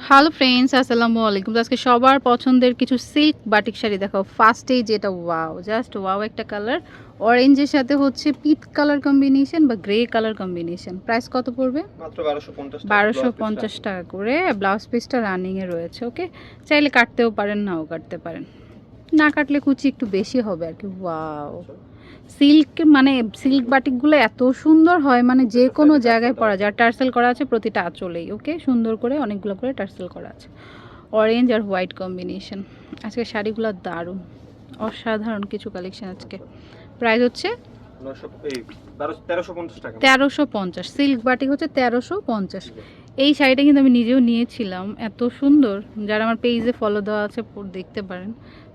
Hello friends, আসসালামু আলাইকুম। তো আজকে সবার পছন্দের কিছু সিল্ক বাটিক শাড়ি দেখাও। ফার্স্টেই যেটা ওয়াও, জাস্ট ওয়াও একটা কালার। অরেঞ্জের সাথে হচ্ছে পিচ কালার কম্বিনেশন বা গ্রে কালার কম্বিনেশন। প্রাইস কত পড়বে? মাত্র ১২৫০ টাকা বারোশো ব্লাউজ পিস পঞ্চাশ রানিং। টাকা করে। ব্লাউজ পিসটা রানিংয়ে রয়েছে। ওকে, চাইলে কাটতেও পারেন, নাও কাটতে পারেন। না কাটলে কুচি একটু বেশি হবে আর কি। ওয়াও, আচ্ছা, সিল্ক মানে সিল্ক বাটিকগুলো এত সুন্দর হয়, মানে যে প্রত্যেকটা কোনো সাইডে টার্সেল জায়গায় দেওয়া পরা আছে। যায়। টার্সেল করা আছে প্রতিটা আঁচলেই। ওকে, সুন্দর করে অনেকগুলো করে টার্সেল করা আছে। অরেঞ্জ আর হোয়াইট কম্বিনেশন। আজকে শাড়িগুলো দারুণ, অসাধারণ কিছু কালেকশন আজকে। আচ্ছা, প্রাইস হচ্ছে ৯০০ এই ১৩৫০ টাকা মাত্র। 1350। সিল্ক বাটিক হচ্ছে 1350। জি। এই শাড়িটা কিন্তু আমি নিজেও নিয়েছিলাম, এত সুন্দর। যারা আমার পেজে ফলো দেওয়া আছে দেখতে পারেন,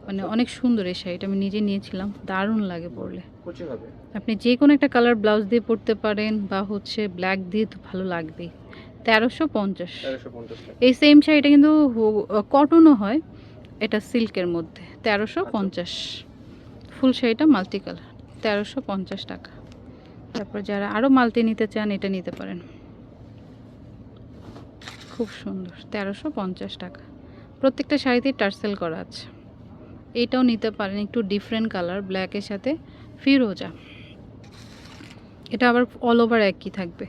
মানে আচ্ছা, অনেক সুন্দর এই শাড়িটা। আমি নিজে নিয়েছিলাম, দারুণ লাগে বাহ! পরলে। কুচি হবে। আপনি যে কোনো একটা কালার ব্লাউজ দিয়ে পরতে পারেন, বা হচ্ছে ব্ল্যাক দিয়ে তো ভালো লাগবেই। 1350। ১৩৫০ টাকা। এই সেম শাড়িটা কিন্তু কটনও হয়, এটা সিল্কের মধ্যে। তেরোশো আচ্ছা, পঞ্চাশ ফুল শাড়িটা মাল্টি কালার, 1350 টাকা। তারপর যারা আরও মাল্টি নিতে চান, এটা নিতে পারেন, খুব সুন্দর। 1350 টাকা। প্রত্যেকটা শাড়িতেই টার্সেল করা আছে। এইটাও নিতে পারেন, একটু ডিফারেন্ট কালার, ব্ল্যাকের সাথে ফিরোজা। এটা আবার অল ওভার একই থাকবে।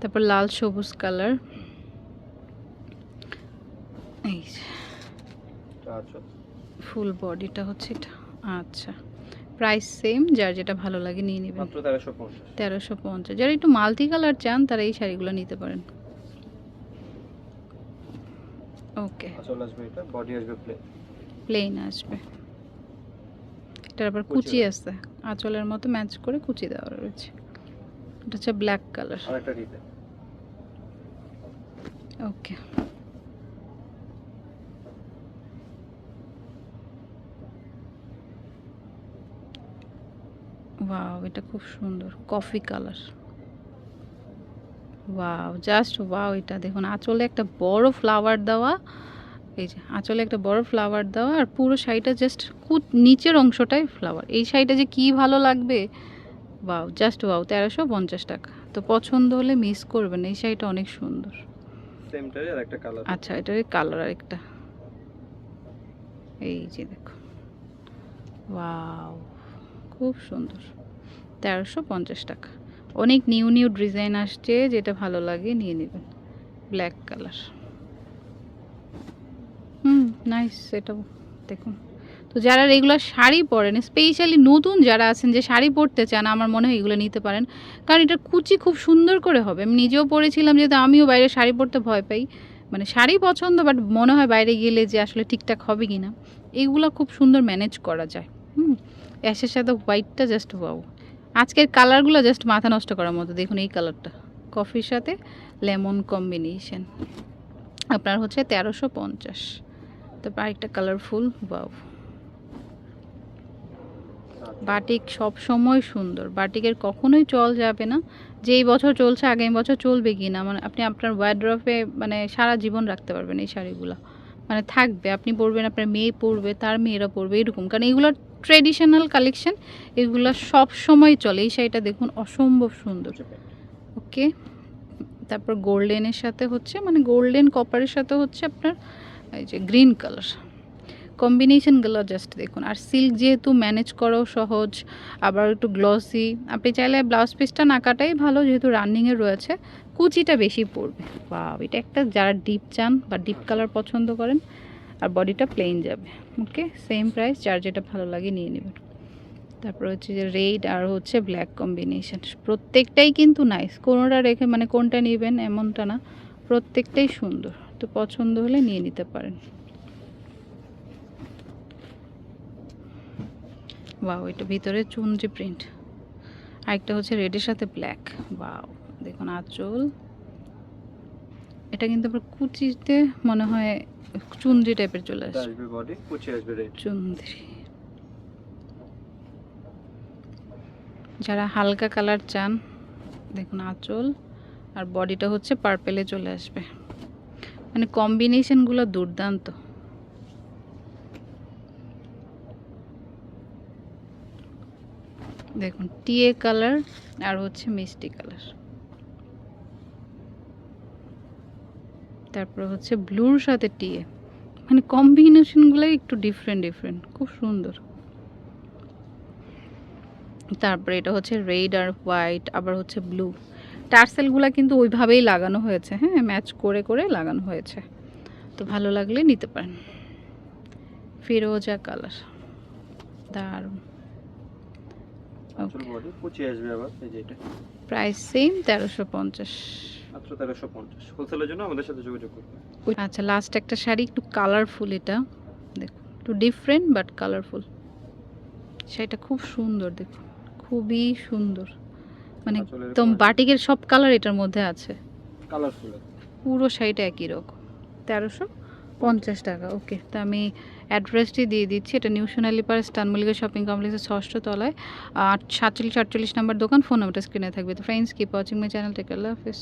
তারপর লাল সবুজ কালার, এই যে আচ্ছা, ফুল বডিটা হচ্ছে এটা। আচ্ছা, প্রাইস সেম, যার যেটা ভালো লাগে নিয়ে নেবেন। মাত্র ১৩৫০। 1350। যারা একটু মাল্টি কালার চান, তারা এই শাড়িগুলো নিতে পারেন। ওকে, আঁচল আসবে, এটা বডি আসবে প্লেন। প্লেন আসবে। এটার আবার কুচি কুচি হবে। আছে, আঁচলের মতো ম্যাচ করে কুচি দেওয়া রয়েছে। এটা হচ্ছে ব্ল্যাক কালার। আরেকটা ডিজাইন। ওকে, ওয়াও, এটা খুব সুন্দর coffee colour. Wow, just wow. এটা দেখুন, আঁচলে একটা বড় ফ্লাওয়ার দেওয়া। এই যে আঁচলে একটা বড় ফ্লাওয়ার দেওয়া, আর পুরো শাড়িটা জাস্ট নিচের অংশটাই ফ্লাওয়ার। এই শাড়িটা যে কি ভালো লাগবে! Wow, just wow. 1350 টাকা। তো পছন্দ হলে মিস করবেন, এই শাড়িটা অনেক সুন্দর। সেমটারই আরেকটা কালার। আচ্ছা, এটার কালার আরেকটা, এই যে দেখো। ওয়াও, খুব সুন্দর। 1350 টাকা। অনেক নিউ নিউ ডিজাইন আসছে, যেটা ভালো লাগে নিয়ে নেবেন। Black colour, nice. এটাও দেখুন। তো যারা রেগুলার শাড়ি পরেন, স্পেশালি নতুন যারা আছেন যে শাড়ি পরতে চান, আমার মনে হয় এগুলো নিতে পারেন। কারণ এটার কুচি খুব সুন্দর করে হবে। আমি নিজেও পরেছিলাম, যেহেতু আমিও বাইরে শাড়ি পরতে ভয় পাই। মানে শাড়ি পছন্দ, বাট মনে হয় বাইরে গেলে যে আসলে ঠিকঠাক হবে কি না। এইগুলো খুব সুন্দর ম্যানেজ করা যায়। অ্যাশের সাথে হোয়াইটটা জাস্ট ওয়াও। আজকের কালারগুলো জাস্ট মাথা নষ্ট করার মতো। দেখুন এই কালারটা, কফির সাথে লেমন কম্বিনেশন। আপনার হচ্ছে 1350। তারপর আরেকটা কালারফুল, ওয়াও। আচ্ছা, বাটিক সব সময় সুন্দর, বাটিকের কখনোই চল যাবে না। যে এই বছর চলছে, আগামী বছর চলবে কি না, মানে আপনি আপনার ওয়ার্ড্রপে মানে সারা জীবন রাখতে পারবেন এই শাড়িগুলো। মানে থাকবে, আপনি পরবেন, আপনার মেয়ে পরবে, তার মেয়েরা পরবে, এরকম। কারণ এগুলো ট্রেডিশনাল কালেকশন, এগুলো সব সময় চলে। এই শাড়িটা দেখুন, অসম্ভব সুন্দর। কুচি প্যান্ট। ওকে, তারপর গোল্ডেনের সাথে হচ্ছে, মানে গোল্ডেন কপারের সাথে হচ্ছে আপনার এই যে গ্রিন কালার কম্বিনেশনগুলো জাস্ট দেখুন। আর সিল্ক যেহেতু ম্যানেজ করাও সহজ, আবার একটু গ্লসি। আপনি চাইলে ব্লাউজ পিসটা না কাটাই ভালো, যেহেতু রানিংয়ে রয়েছে। কুচিটা বেশি পড়বে। বাহ, এটা একটা, যারা ডিপ চান বা ডিপ আচ্ছা, কালার পছন্দ করেন, আর বডিটা প্লেন যাবে। ওকে, সেম প্রাইস, যার যেটা ভালো লাগে নিয়ে নেবেন। তারপর হচ্ছে যে রেড আর হচ্ছে ব্ল্যাক কম্বিনেশন, প্রত্যেকটাই কিন্তু নাইস। কোনোটা রেখে মানে কোনটা নেবেন এমনটা না, প্রত্যেকটাই সুন্দর। তো পছন্দ হলে নিয়ে নিতে পারেন। ওয়াও, এটা ভিতরে চুনরি প্রিন্ট। আরেকটা হচ্ছে রেডের সাথে ব্ল্যাক। ওয়াও, দেখুন আঁচল। এটা কিন্তু আবার কুচিতে মনে হয় চুনরি টাইপের চলে এটা আসবে। আসবে বডি, কুচি আসবে রেড। চুনরি। যারা হালকা কালার চান, দেখুন আঁচল আর বডিটা হচ্ছে পার্পেলে চলে আসবে। মানে কম্বিনেশনগুলো দুর্দান্ত। দেখুন টিয়ে কালার আর হচ্ছে মিষ্টি কালার। তারপর হচ্ছে ব্লুর সাথে টিয়ে, মানে কম্বিনেশনগুলো একটু ডিফারেন্ট, খুব সুন্দর। তারপরে এটা হচ্ছে রেড আর হোয়াইট, আবার হচ্ছে ব্লু। টার্সেলগুলো কিন্তু ওইভাবেই লাগানো হয়েছে, হ্যাঁ, ম্যাচ করে করে লাগানো হয়েছে। তো ভালো লাগলে নিতে পারেন। ফিরোজা কালার, দারুণ। আঁচল বডি কুচি আসবে আবার, এই যে এটা প্রাইস সেম 1350। মাত্র 1350। হোলসেলের জন্য আমাদের সাথে যোগাযোগ করবেন। আচ্ছা, লাস্ট একটা শাড়ি একটু কালারফুল, এটা দেখুন একটু ডিফারেন্ট বাট কালারফুল। শাড়িটা খুব সুন্দর, দেখুন খুবই সুন্দর, মানে আঁচলের একদম quality বাটিকের সব কালার এটার মধ্যে আছে। কালারফুল। পুরো শাড়িটা একই রকম, 1350 টাকা। ওকে, তো আমি অ্যাড্রেসটি দিয়ে দিচ্ছি। এটা নিউ সোনালী পাড়া স্টান মল্লিকা শপিং কমপ্লেক্সের 6ষ্ঠ তলায়, 47 48 নাম্বার দোকান। ফোন নাম্বারটা স্ক্রিনে থাকবে। তো friends, keep watching my channel, take care, আল্লাহ হাফেজ।